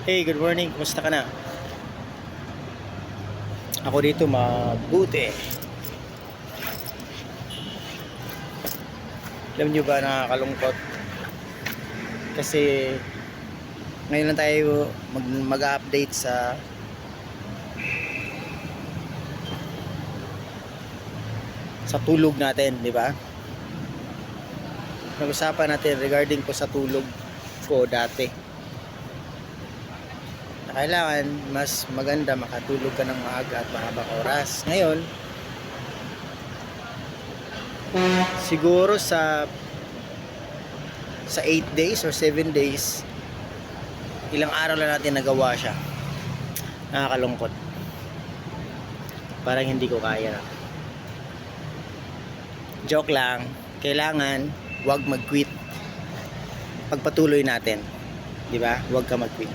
Hey, good morning. Kumusta ka na? Ako dito mabuti. Alam nyo ba, nakakalungkot? Kasi ngayon lang tayo mag-update sa tulog natin, di ba? Nag-usapan natin regarding ko sa tulog ko dati. Na kailangan mas maganda makatulog ka ng maaga at mahabang oras. Ngayon, siguro sa 8 days or 7 days, ilang araw lang natin nagawa siya. Nakakalungkot. Parang hindi ko kaya na. Joke lang. Kailangan wag mag-quit. Pagpatuloy natin. Di ba? Wag ka mag-quit.